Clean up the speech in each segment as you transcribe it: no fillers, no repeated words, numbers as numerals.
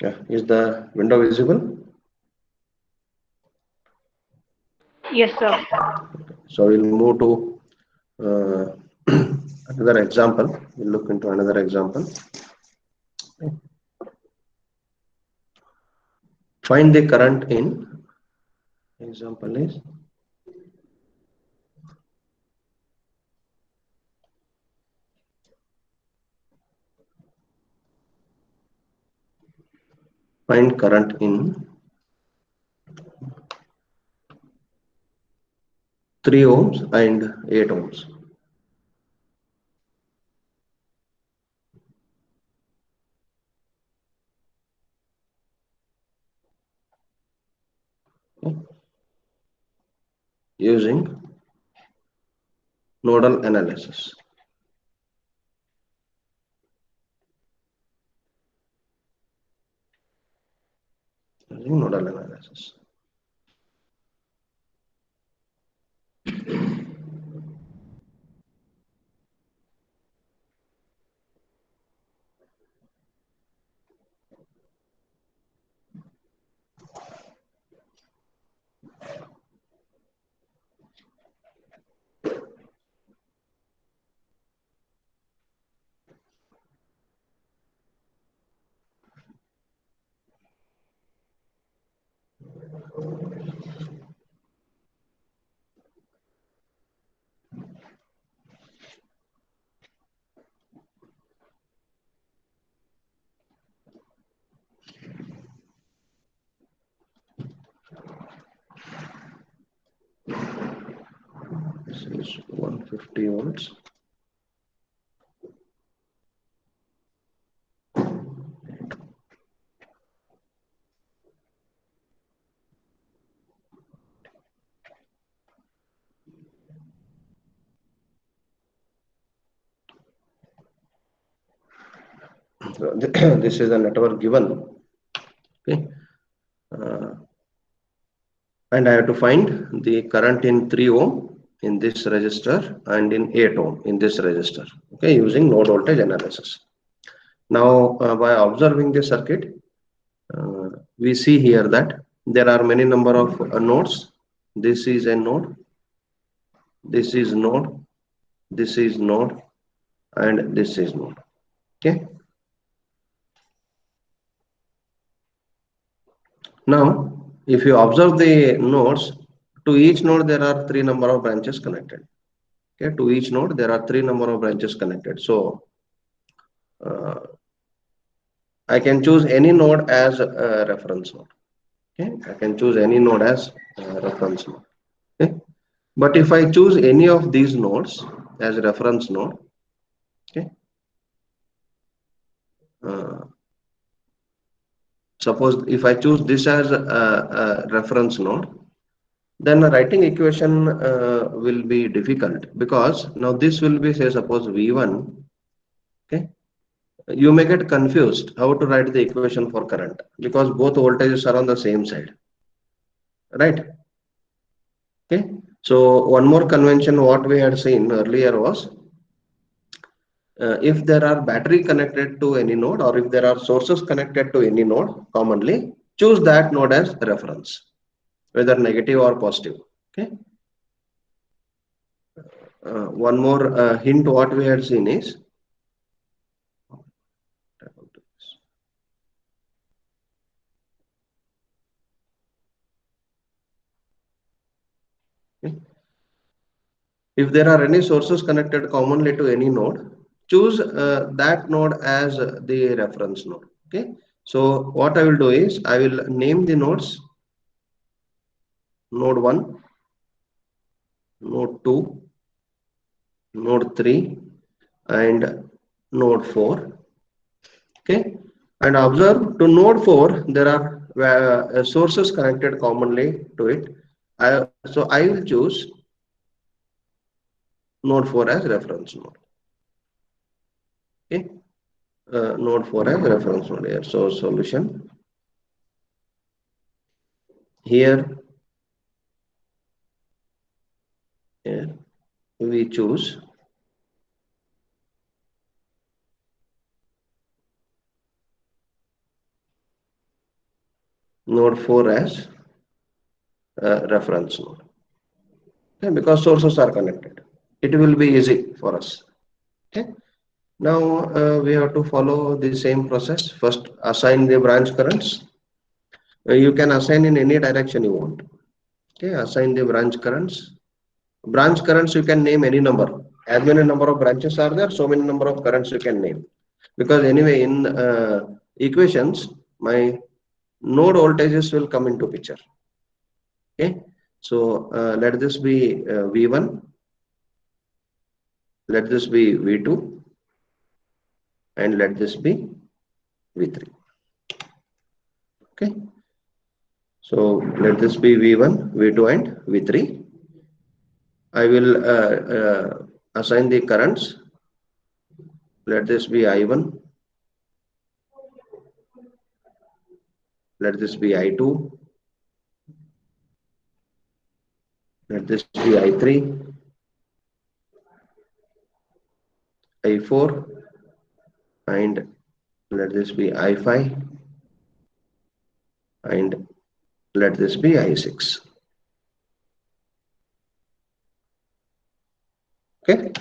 Yeah, is the window visible? Yes, sir. So we'll move to another example. We'll look into another example. Find the current in, example is, find current in 3 ohms and 8 ohms. Okay. Using nodal analysis. Using nodal analysis. This is 150 volts. So this is the network given. Okay. And I have to find the current in 3 ohm in this resistor and in 8 ohm in this resistor. Okay, using node voltage analysis. Now, by observing the circuit, we see here that there are many number of nodes. This is a node, this is node, this is node, and this is node. Okay. Now, if you observe the nodes, to each node there are 3 number of branches connected. Okay, to each node there are 3 number of branches connected. So I can choose any node as a reference node. Okay, I can choose any node as a reference node. Okay, but if I choose any of these nodes as a reference node, okay, uh, suppose if I choose this as a reference node, then a writing equation will be difficult, because now this will be, say, suppose V1. Okay, you may get confused how to write the equation for current, because both voltages are on the same side, right? Okay, so one more convention what we had seen earlier was, if there are battery connected to any node, or if there are sources connected to any node, commonly choose that node as reference, whether negative or positive. Okay, one more hint what we had seen is, okay, if there are any sources connected commonly to any node, choose that node as the reference node. Okay, so what I will do is I will name the nodes: node 1, node 2, node 3, and node 4. Okay, and observe, to node 4 there are sources connected commonly to it. So I will choose node 4 as reference node. Okay, node 4 as reference node here. So solution here, here we choose node 4 as reference node. Okay, because sources are connected, it will be easy for us. Okay. Now we have to follow the same process. First, assign the branch currents. You can assign in any direction you want. Okay, assign the branch currents. Branch currents you can name any number. As many number of branches are there, so many number of currents you can name. Because anyway, in equations, my node voltages will come into picture. Okay, so let this be V1, let this be V2, and let this be V3. Okay, so let this be V1, V2, and V3. I will assign the currents. Let this be I1, let this be I2, let this be I3, I4, and let this be I5, and let this be I6. Okay.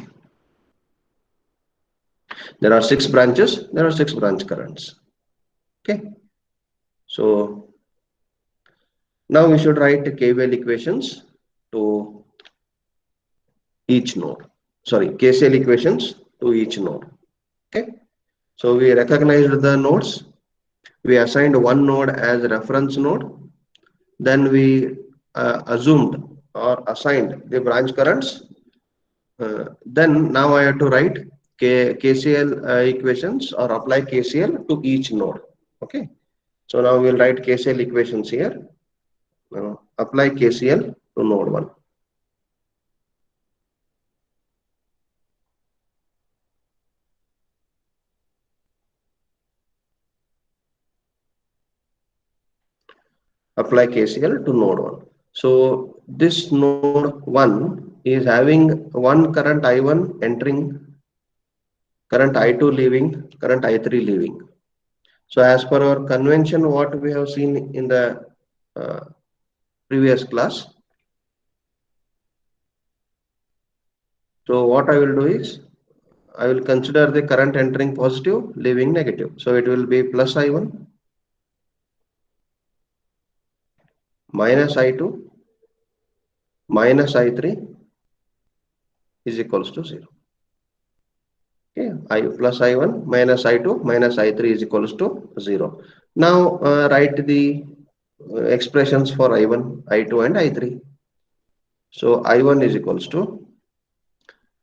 There are 6 branches, there are 6 branch currents. Okay. So now we should write KVL equations to each node. Sorry, KCL equations to each node. Okay. So we recognized the nodes. We assigned one node as a reference node. Then we assumed or assigned the branch currents. Then now I have to write KCL equations or apply KCL to each node. Okay. So now we'll write KCL equations here. Apply KCL to node 1. Apply KCL to node 1. So this node 1 is having one current I1 entering, current I2 leaving, current I3 leaving. So as per our convention, what we have seen in the previous class. So what I will do is, I will consider the current entering positive, leaving negative. So it will be plus I1 minus I2 minus I3 is equals to 0. Okay, I plus I1 minus I2 minus I3 is equals to 0. Now write the expressions for I1, I2 and I3. So I1 is equals to,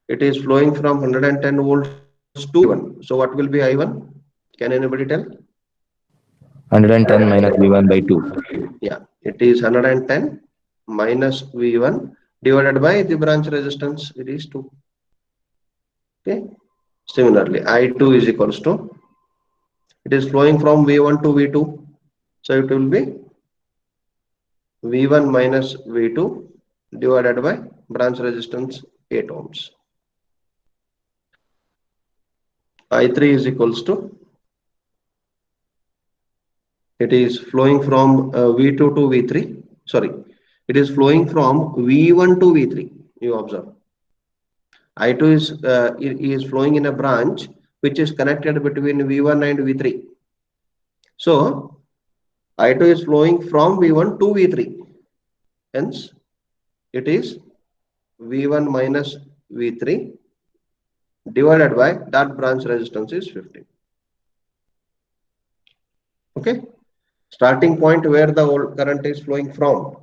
it is flowing from 110 volts to I1. So what will be I1? Can anybody tell? 110 minus V1 by 2. Yeah, it is 110 minus V1 divided by the branch resistance, it is 2. Okay. Similarly, I2 is equals to, it is flowing from V1 to V2. So it will be V1 minus V2 divided by branch resistance 8 ohms. I3 is equals to, it is flowing from V2 to V3. Sorry, it is flowing from V1 to V3. You observe. I2 is flowing in a branch which is connected between V1 and V3. So I2 is flowing from V1 to V3. Hence, it is V1 minus V3 divided by that branch resistance is 15. Okay. Starting point where the current is flowing from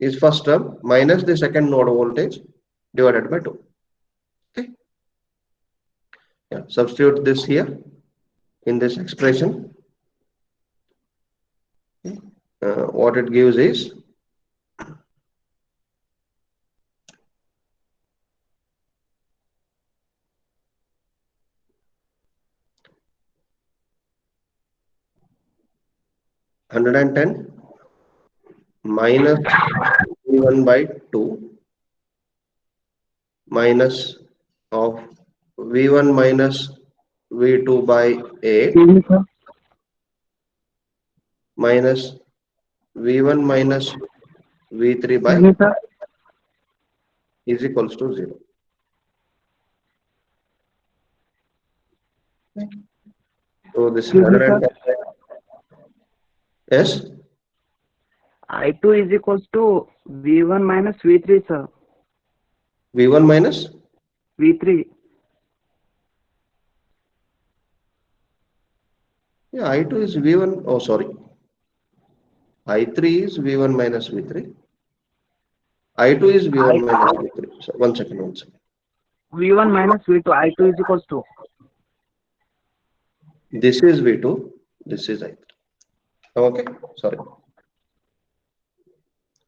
is first term minus the second node voltage divided by 2. Okay. Yeah. Substitute this here in this expression. Okay. What it gives is (110) minus V1 by 2 minus of V1 minus V2 by 8 minus V1 minus V3 by Excuse me, sir. is equals to 0. So this Excuse me, sir. 110. Yes, I2 is equals to V1 minus V3, sir. V1 minus V3. yeah, I2 is V1. Oh, sorry. I3 is V1 minus V3. I2 is V1 minus V3. So one second, one second. V1 minus V2. I2 is equals to. This is V2. This is I3. Okay, sorry.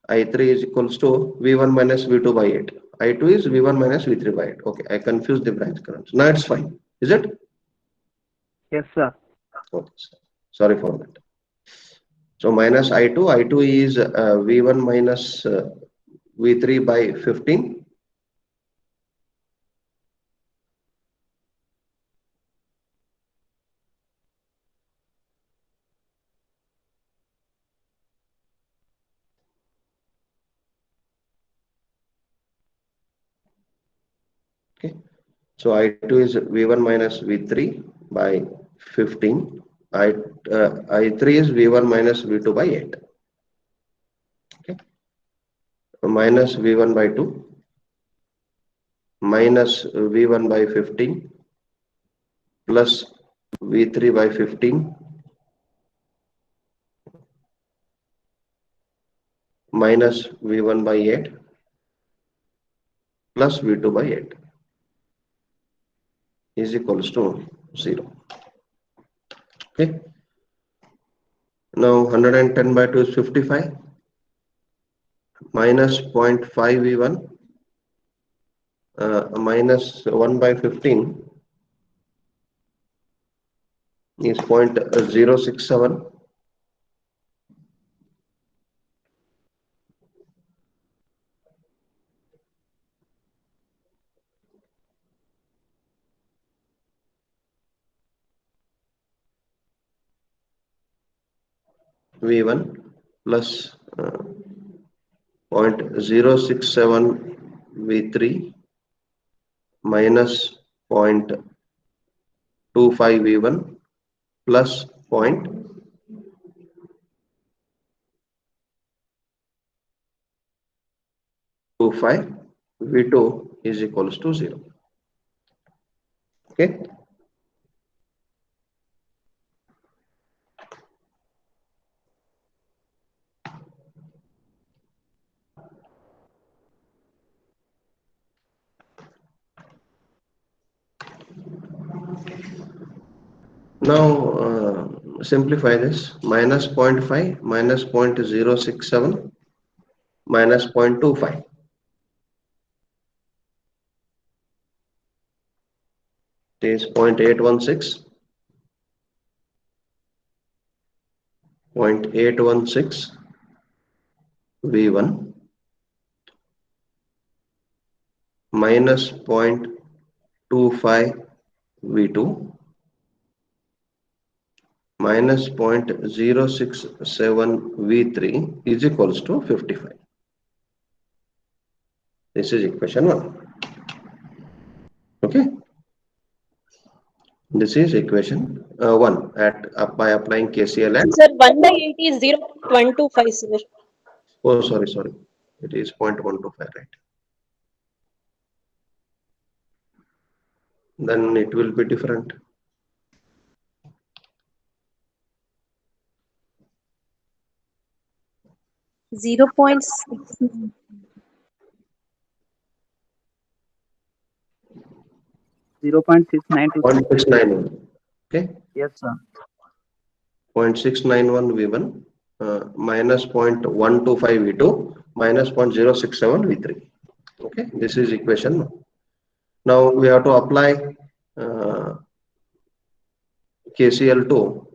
I3 is equals to V1 minus V2 by 8. I2 is V1 minus V3 by 8. Okay, I confused the branch currents. Now it's fine. Is it? Yes, sir. Okay, sorry for that. So minus I2. I2 is V1 minus V3 by 15. Okay. So I2 is V1 minus V3 by 15. I3 is V1 minus V2 by 8. Okay. Minus V1 by 2 minus V1 by 15 plus V3 by 15 minus V1 by 8 plus V2 by 8 is equals to 0. Okay. Now 110 by 2 is 55 minus 0.5 V1 minus 1 by 15 is 0.067 V1 plus 0.067 V3 minus 0.25 V1 plus 0.25 V2 is equals to 0. Okay. Now simplify this. Minus 0.5 minus 0.067 minus 0.25 is 0.816 V1 minus 0.25 V2 minus 0.067 V3 is equals to 55. This is equation 1. Okay. This is equation 1 by applying KCL and Sir, 1 by 8 is 0.125, sir. oh sorry, it is 0.125, right? Then it will be different. Zero point 6. 0.692. 0.691. Okay. Yes, sir. 0.691 V1 minus 0.125 V2 minus 0.067 V3. Okay, this is equation 1. Now we have to apply KCL to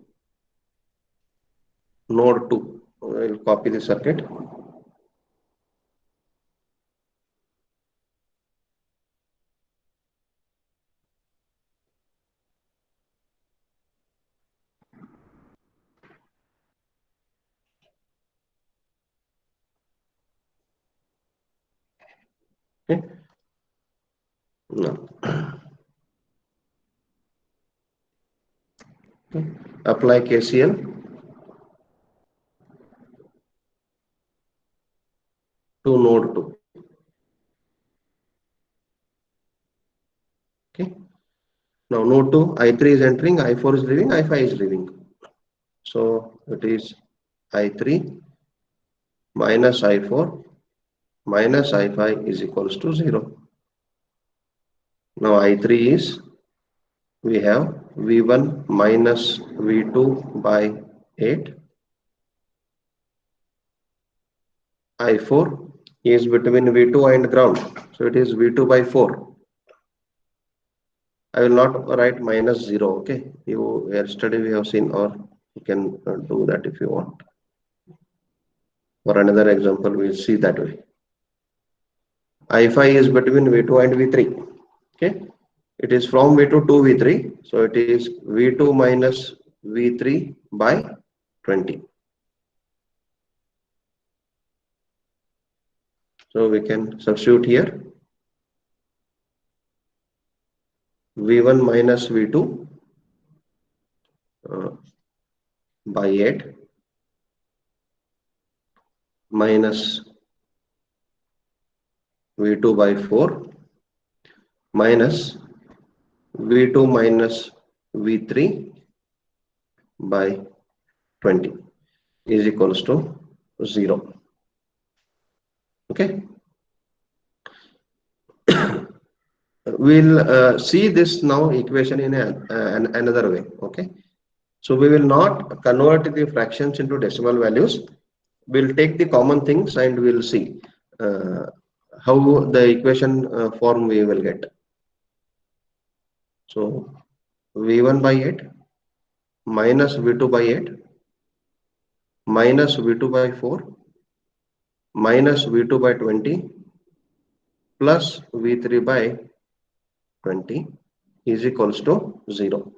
node 2. We'll copy the circuit. Okay. Now, okay. Apply KCL. To node 2. Okay. Now node 2, I3 is entering, I4 is leaving, I5 is leaving. So it is I3 minus I4 minus I5 is equals to 0. Now I3 is, we have V1 minus V2 by 8. I4 is between V2 and ground. So it is V2 by 4. I will not write minus 0. Okay. Yesterday we have seen, or you can do that if you want. For another example, we'll see that way. I5 is between V2 and V3. Okay. It is from V2 to V3. So it is V2 minus V3 by 20. So we can substitute here. V1 minus V2 by 8 minus V2 by 4 minus V2 minus V3 by 20 is equals to 0. Okay. We'll see this now equation in another way. Okay. So we will not convert the fractions into decimal values. We'll take the common things and we'll see how the equation form we will get. So V1 by 8 minus V2 by 8 minus V2 by 4 minus V2 by 20 plus V3 by 20 is equals to 0.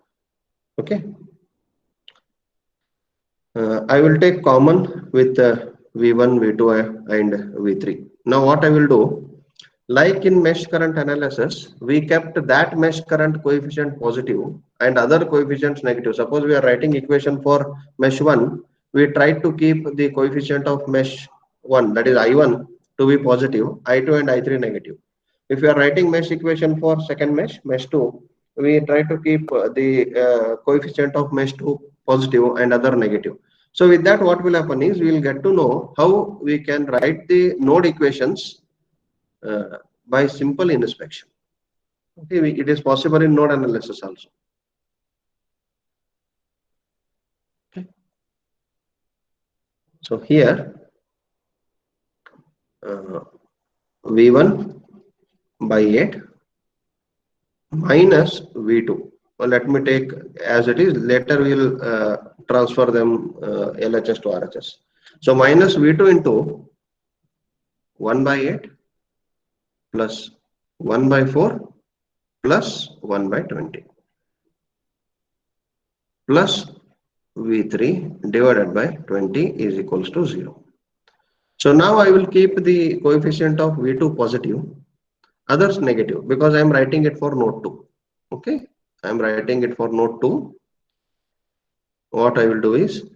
Okay. I will take common with V1, V2 and V3. Now what I will do, like in mesh current analysis, we kept that mesh current coefficient positive and other coefficients negative. Suppose we are writing equation for mesh 1, we try to keep the coefficient of mesh 1, that is I1, to be positive, I2 and I3 negative. If we are writing mesh equation for second mesh, mesh 2, we try to keep the coefficient of mesh 2 positive and other negative. So with that, what will happen is we will get to know how we can write the node equations by simple inspection. Okay, it is possible in node analysis also. Okay. So here V1 by 8 minus V2. Well, let me take as it is. Later we will transfer them LHS to RHS. So minus V2 into 1 by 8 plus 1 by 4 plus 1 by 20 plus V3 divided by 20 is equals to 0. So now I will keep the coefficient of V2 positive, others negative, because I am writing it for node 2. Okay, I am writing it for node 2. What I will do is,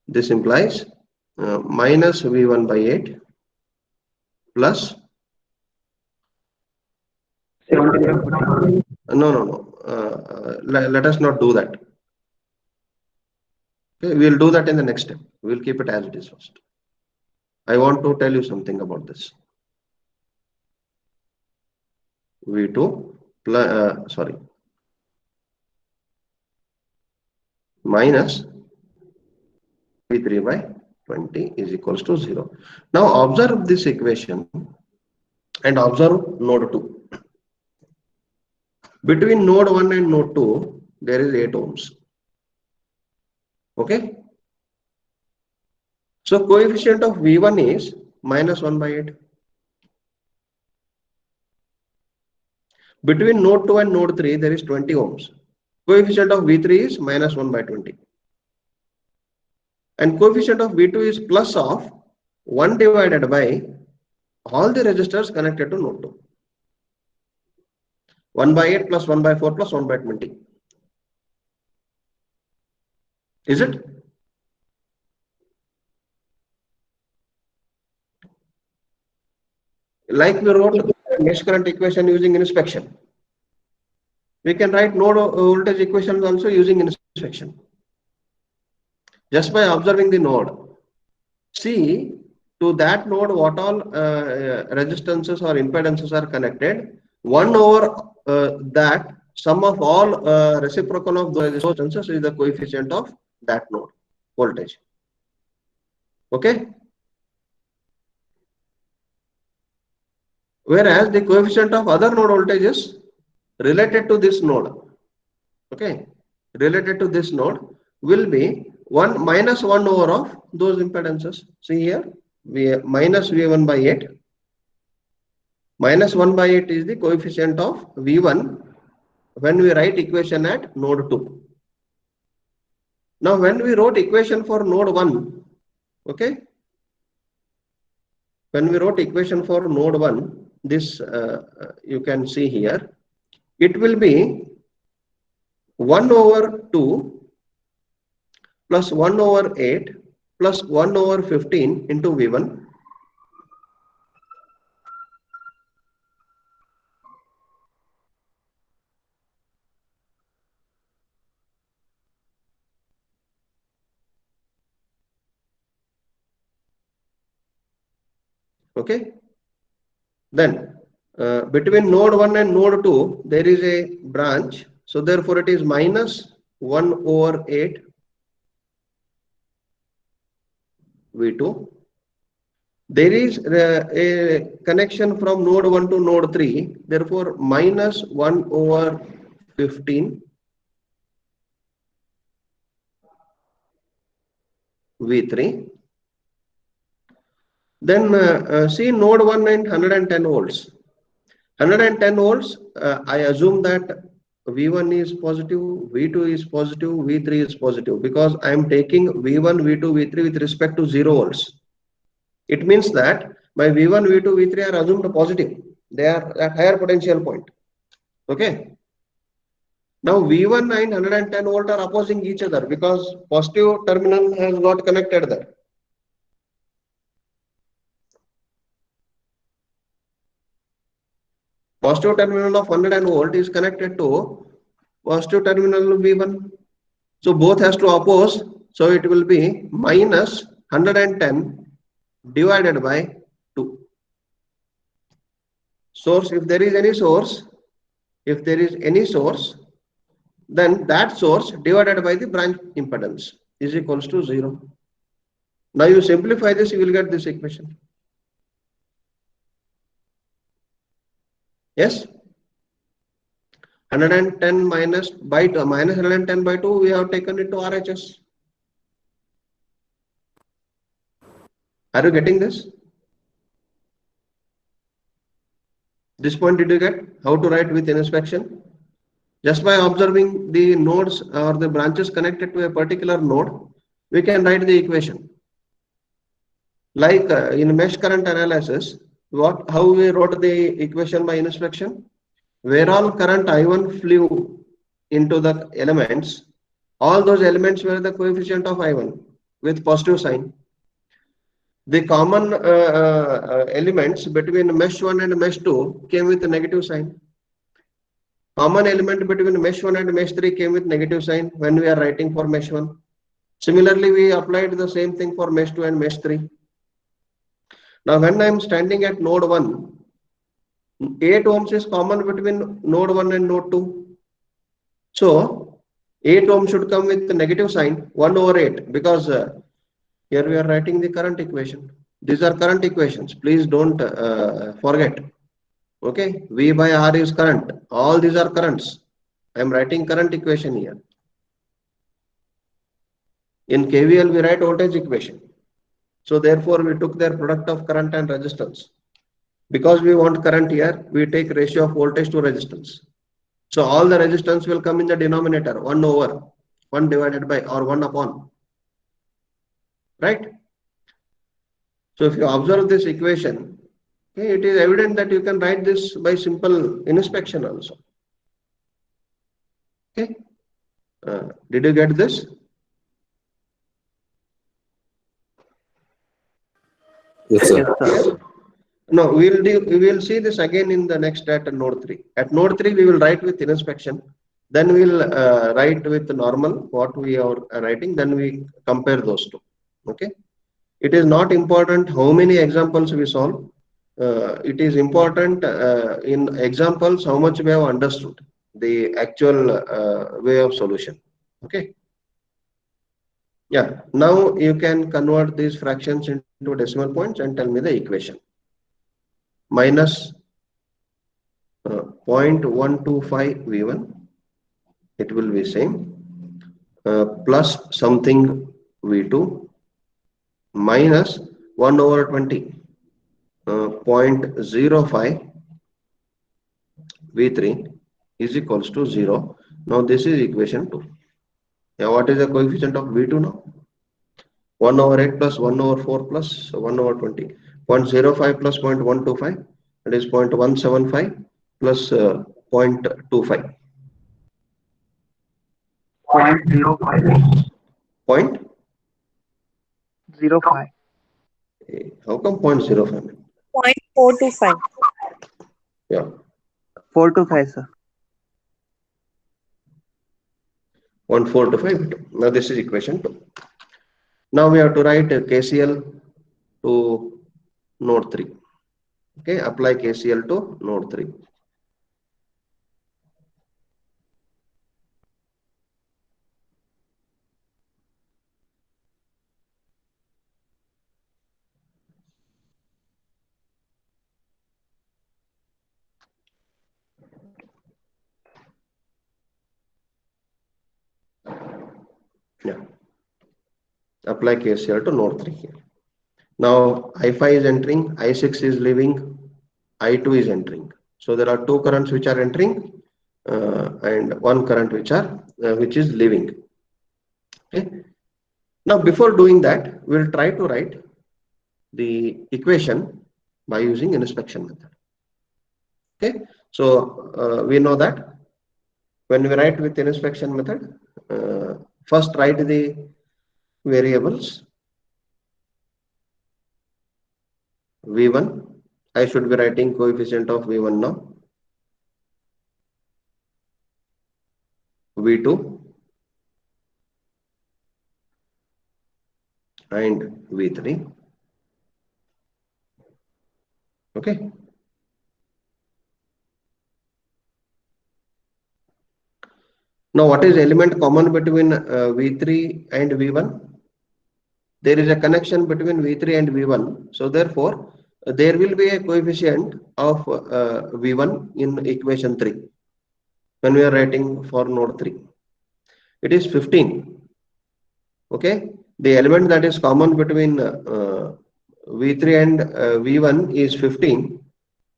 this implies minus V1 by 8 plus no. Let us not do that. Okay, we will do that in the next step. We will keep it as it is first. I want to tell you something about this. V2 plus minus V3 by 20 is equals to 0. Now observe this equation and observe node 2. Between node 1 and node 2, there is 8 ohms. Okay. So coefficient of V1 is minus 1 by 8. Between node 2 and node 3, there is 20 ohms. Coefficient of V3 is minus 1 by 20. And coefficient of V2 is plus of 1 divided by all the resistors connected to node 2. 1 by 8 plus 1 by 4 plus 1 by 20. Is it? Like we wrote mesh current equation using inspection. We can write node voltage equations also using inspection. Just by observing the node. See to that node what all resistances or impedances are connected. 1 over that sum of all reciprocal of those resistances is the coefficient of that node voltage. Okay. Whereas the coefficient of other node voltages related to this node, okay, related to this node will be 1 minus 1 over of those impedances. See here, minus V1 by 8. Minus 1 by 8 is the coefficient of V1 when we write equation at node 2. Now when we wrote equation for node 1, okay, when we wrote equation for node 1, this you can see here, it will be 1 over 2 plus 1 over 8 plus 1 over 15 into V1 . Okay. Then between node 1 and node 2 there is a branch, so therefore it is minus 1 over 8 V2. There is a connection from node 1 to node 3, therefore minus 1 over 15 V3. Then see node 1 and 110 volts. 110 volts, I assume that V1 is positive, V2 is positive, V3 is positive, because I am taking V1, V2, V3 with respect to 0 volts. It means that my V1, V2, V3 are assumed positive. They are at higher potential point. Okay. Now V1 and 110 volt are opposing each other because positive terminal has got connected there. Positive terminal of 100 volt is connected to positive terminal V1. So both has to oppose. So it will be minus 110 divided by 2. Source, if there is any source, then that source divided by the branch impedance is equals to 0. Now you simplify this, you will get this equation. Yes, 110 minus 110 by 2, we have taken it to RHS. Are you getting this? This point did you get? How to write with inspection? Just by observing the nodes or the branches connected to a particular node, we can write the equation. Like in mesh current analysis, how we wrote the equation by inspection? Where all current I1 flew into the elements, all those elements were the coefficient of I1 with positive sign. The common elements between mesh 1 and mesh 2 came with a negative sign. Common element between mesh 1 and mesh 3 came with negative sign when we are writing for mesh 1. Similarly, we applied the same thing for mesh 2 and mesh 3. Now, when I am standing at node 1, 8 ohms is common between node 1 and node 2. So, 8 ohms should come with the negative sign 1 over 8 because here we are writing the current equation. These are current equations. Please don't forget. Okay, V by R is current. All these are currents. I am writing current equation here. In KVL, we write voltage equation. So therefore, we took their product of current and resistance. Because we want current here, we take ratio of voltage to resistance. So all the resistance will come in the denominator, 1 over, 1 divided by or 1 upon. Right? So if you observe this equation, okay, it is evident that you can write this by simple inspection also. Okay. Did you get this? Yes, Yes, sir. sir. No, we will see this again in the next at node 3. At node 3, we will write with inspection. Then we'll write with normal what we are writing. Then we compare those two. Okay. It is not important how many examples we solve. It is important in examples how much we have understood the actual way of solution. Okay. Yeah. Now you can convert these fractions into decimal points and tell me the equation. Minus 0.125 V1, it will be same, plus something V2 minus 1 over 20, 0.05 V3 is equals to 0. Now this is equation 2. Now what is the coefficient of V2 now? 1 over 8 plus 1 over 4 plus 1 over 20. 0.05 plus 0.125, that is 0.175 plus 0.25. 0.05. Point? 05. How come 0.05? 0.425. Yeah, 4 to 5, sir. 0.425. Now this is equation 2. Now we have to write KCL to node 3. Okay, apply KCL to node 3. Yeah, apply KCL to node 3 here. Now I5 is entering, I6 is leaving, I2 is entering. So there are two currents which are entering and one current which is leaving. Okay. Now before doing that, we'll try to write the equation by using inspection method. Okay. So we know that when we write with inspection method, first write the variables V1. I should be writing coefficient of V1 now. V2 and V3. Okay. Now what is element common between V3 and V1? There is a connection between V3 and V1. So therefore, there will be a coefficient of V1 in equation 3 when we are writing for node 3. It is 15. Okay. The element that is common between V3 and V1 is 15.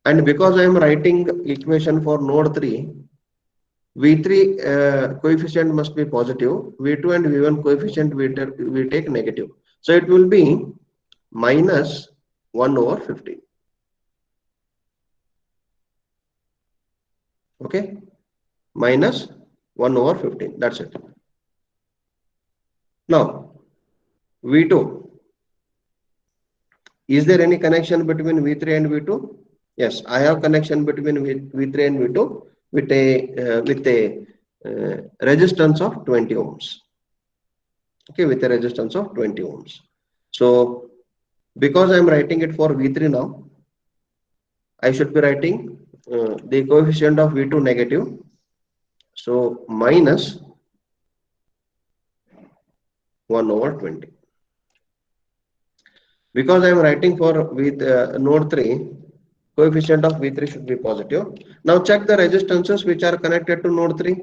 And because I am writing equation for node 3, V3 coefficient must be positive. V2 and V1 coefficient we take negative. So it will be minus 1 over 15. Okay. Minus 1 over 15. That's it. Now, V2. Is there any connection between V3 and V2? Yes, I have connection between V3 and V2 with a resistance of 20 ohms. Okay, with a resistance of 20 ohms. So, because I am writing it for V3 now, I should be writing the coefficient of V2 negative. So, minus 1 over 20. Because I am writing for with node 3, coefficient of V3 should be positive. Now check the resistances which are connected to node 3.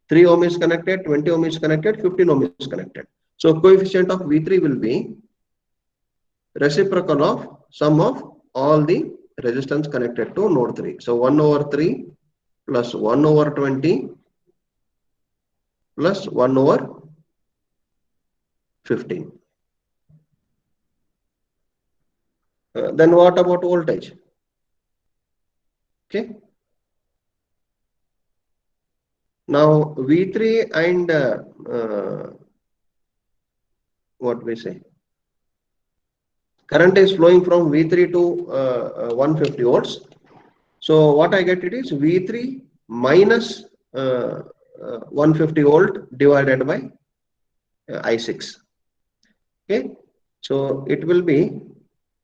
3 ohm is connected, 20 ohm is connected, 15 ohm is connected. So coefficient of V3 will be reciprocal of sum of all the resistance connected to node 3. So 1 over 3 plus 1 over 20 plus 1 over 15. Then what about voltage? Okay. Now V3 and what we say, current is flowing from V3 to 150 volts. So what I get it is V3 minus 150 volt divided by I6. Okay, so it will be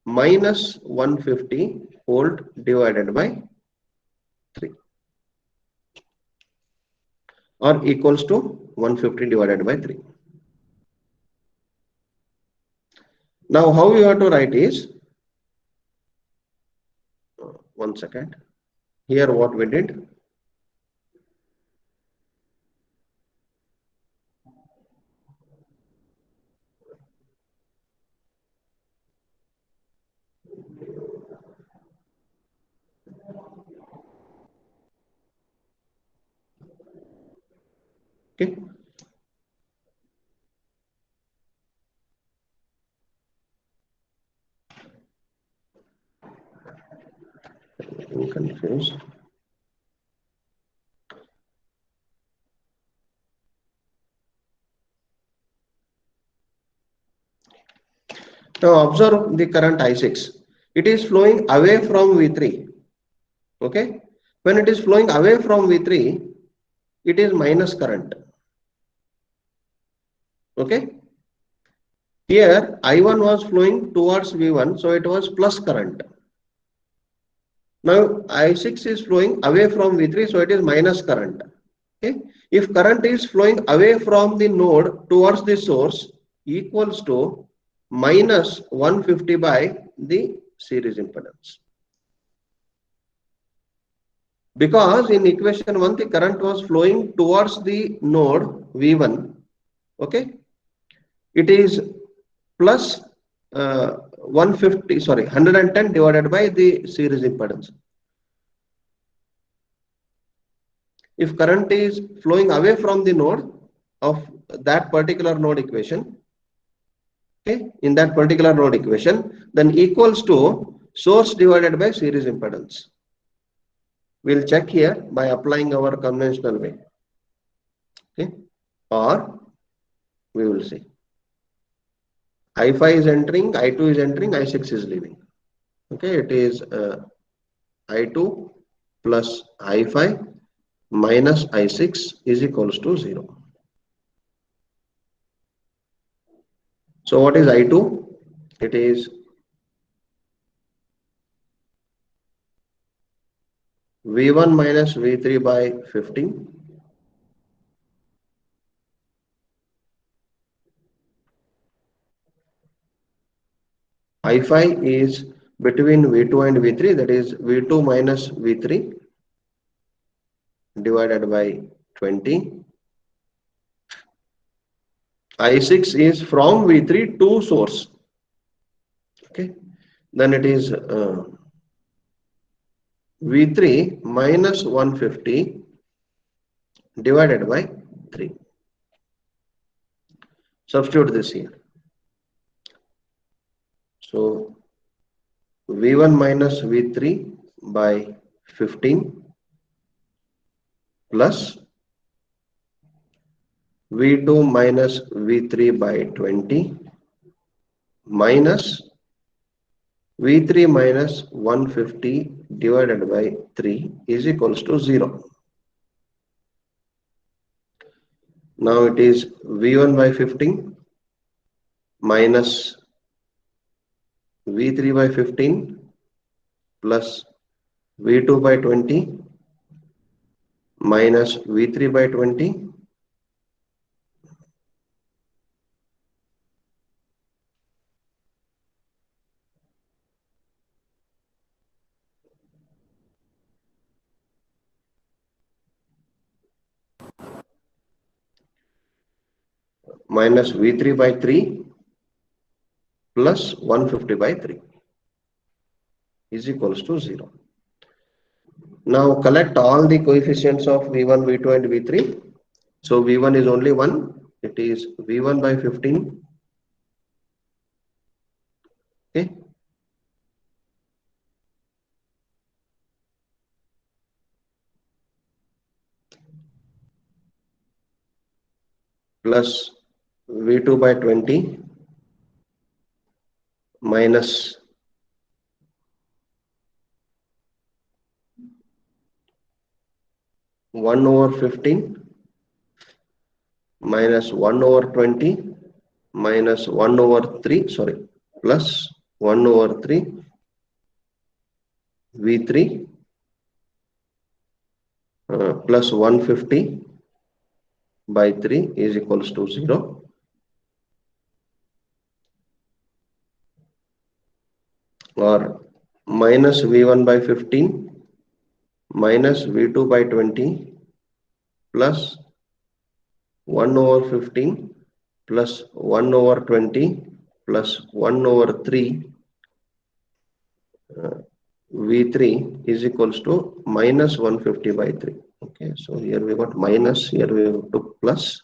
minus 150 volt divided by 3 or equals to 150 divided by 3. Now how you have to write is, one second, here what we did, okay. I'm confused. Now observe the current I6. It is flowing away from V3. Okay. When it is flowing away from V3, it is minus current. Okay. Here I1 was flowing towards V1, so it was plus current. Now I6 is flowing away from V3, so it is minus current. Okay. If current is flowing away from the node towards the source, equals to minus 150 by the series impedance. Because in equation 1 the current was flowing towards the node V1, okay, it is plus 110 divided by the series impedance. If current is flowing away from the node of that particular node equation, okay, in that particular node equation, then equals to source divided by series impedance. We'll check here by applying our conventional way, okay, or we will see I5 is entering, I2 is entering, I6 is leaving. Okay, it is I2 plus I5 minus I6 is equals to 0. So what is I2? It is V1 minus V3 by 15. I5 is between V2 and V3, that is V2 minus V3 divided by 20. I6 is from V3 to source. Okay, then it is V3 minus 150 divided by 3. Substitute this here. So V1 minus V3 by 15 plus V2 minus V3 by 20 minus V3 minus 150 divided by 3 is equals to 0. Now it is V1 by 15 minus V3 by 15 plus V2 by 20 minus V3 by 20 minus V3 by 3 plus 150 by 3 is equals to 0. Now collect all the coefficients of V1, V2 and V3. So V1 is only 1. It is V1 by 15. Okay. plus V2 by 20 minus 1 over 15 minus 1 over 20 minus 1 over 3, sorry, plus 1 over 3 V3 plus 150 by 3 is equals to 0. Or minus V1 by 15 minus V2 by 20 plus 1 over 15 plus 1 over 20 plus 1 over 3 V3 is equals to minus 150 by 3. Okay, so here we got minus, here we took plus.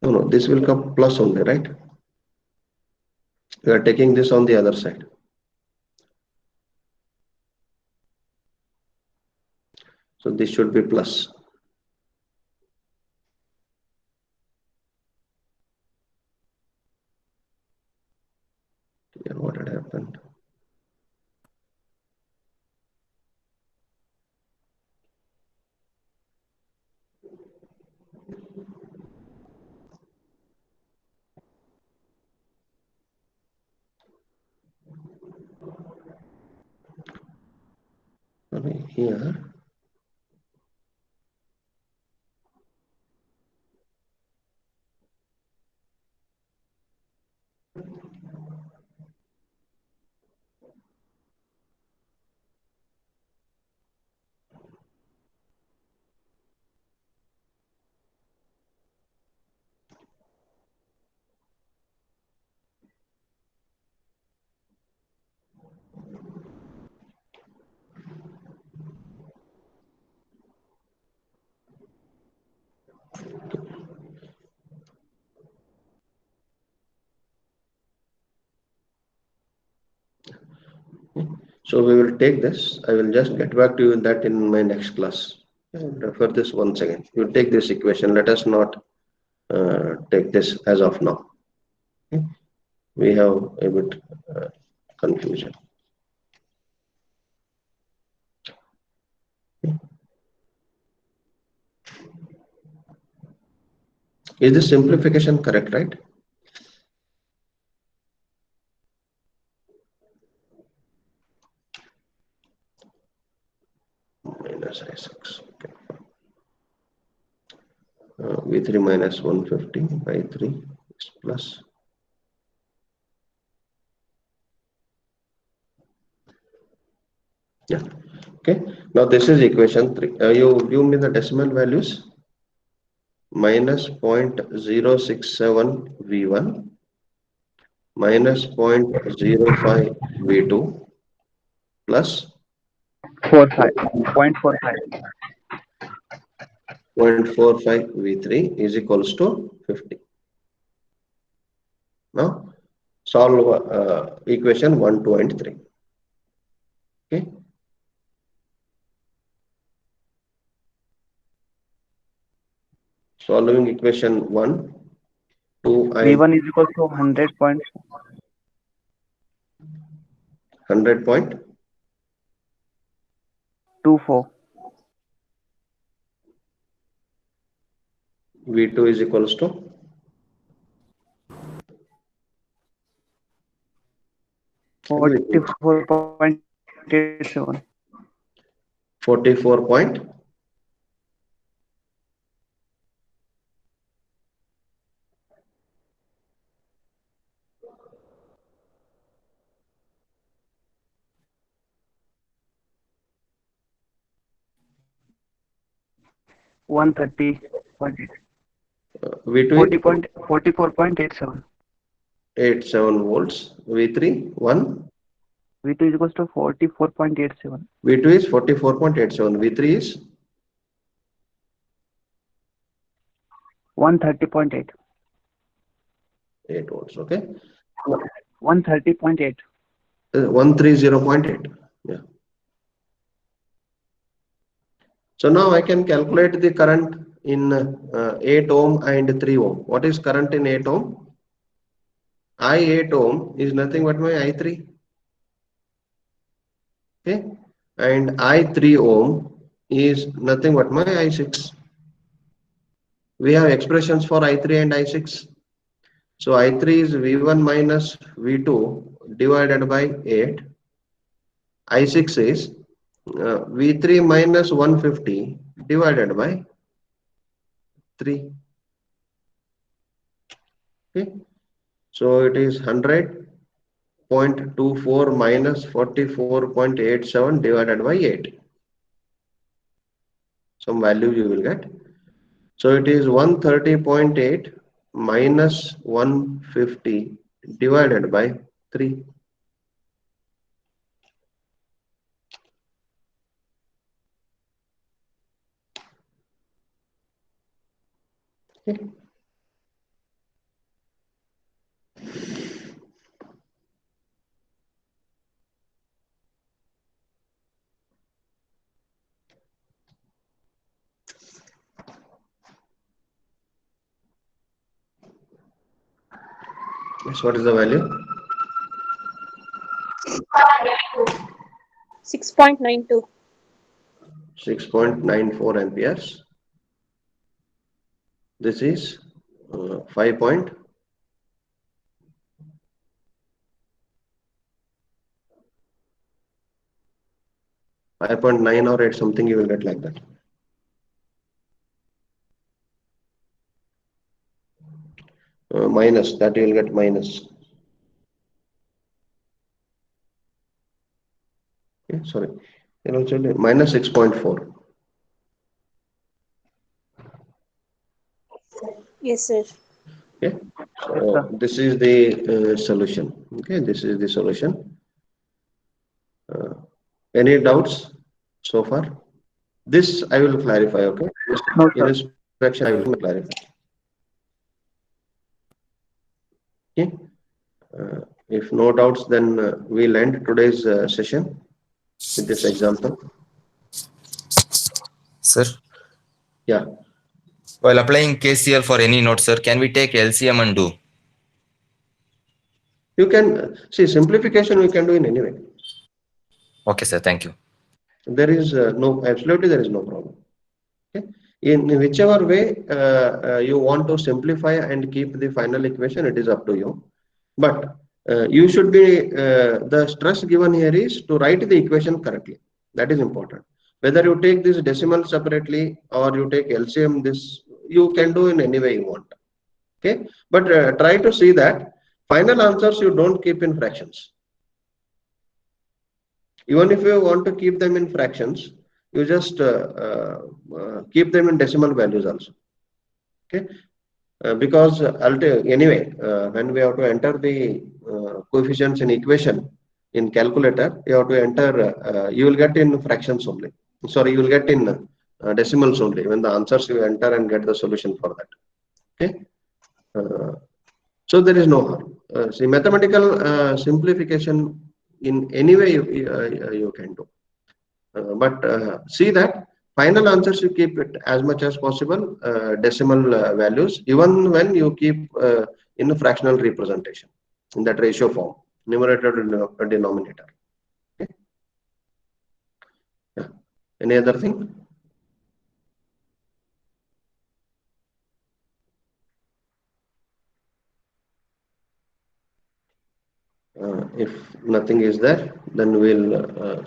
No, this will come plus only, right? We are taking this on the other side. So this should be plus. Here what had happened? Here. So we will take this. I will just get back to you in that in my next class. Refer this once again. You take this equation. Let us not take this as of now. Okay. We have a bit confusion. Okay. Is this simplification correct, right? Minus I6. Okay. V3 minus 150 by 3 is plus. Yeah. Okay. Now this is equation 3. You give me the decimal values. Minus 0.067 V1 minus 0.05 V2 plus 0.45 0.45 V3 is equals to 50. Now solve equation 1, 2 and 3. Okay. Solving equation 1, 2 and V1 is equal to 100.24. 100.24. V2 is equals to 44.87. 44 point 130.8. V2 is 44.87. 87 volts. V3 1. V2 is equals to 44.87. V2 is 44.87. V3 is 130.8. 8 volts. Okay. 130.8. 130.8. Yeah. So now I can calculate the current in 8 ohm and 3 ohm. What is current in 8 ohm? I8 ohm is nothing but my I3. Okay, and I3 ohm is nothing but my I6. We have expressions for I3 and I6. So I3 is V1 minus V2 divided by 8. I6 is V3 minus 150 divided by 3. Okay, so it is 100.24 minus 44.87 divided by 8. Some value you will get. So it is 130.8 minus 150 divided by 3. Okay. Yes, what is the value? 6.92. 6.94 amperes. This is 5 point 5.9 or 8, something you will get like that. Minus, that you will get minus. Okay, sorry, you know, actually minus 6.4. Yes, sir. Okay, so this is the solution. Okay, this is the solution. Any doubts so far? This I will clarify. Okay, No, in sir. inspection I will clarify. Okay, if no doubts, then we'll end today's session with this example. Sir, Yeah, while applying KCL for any node, sir, can we take LCM and do? you can see simplification we can do in any way. Okay, sir. Thank you. There is no, absolutely there is no problem. Okay, in whichever way you want to simplify and keep the final equation, it is up to you. But you should be the stress given here is to write the equation correctly. That is important. Whether you take this decimal separately or you take LCM, this you can do in any way you want. Okay, but try to see that final answers you don't keep in fractions. Even if you want to keep them in fractions, you just keep them in decimal values also. Okay, because anyway, when we have to enter the coefficients in equation in calculator, you have to enter. You will get in fractions only. Sorry, you will get in decimals only when the answers you enter and get the solution for that. Okay, so there is no harm. See, mathematical simplification in any way you can do. But see that final answers you keep it as much as possible decimal values, even when you keep in a fractional representation in that ratio form, numerator to denominator. Okay. Yeah. Any other thing? If nothing is there, then we'll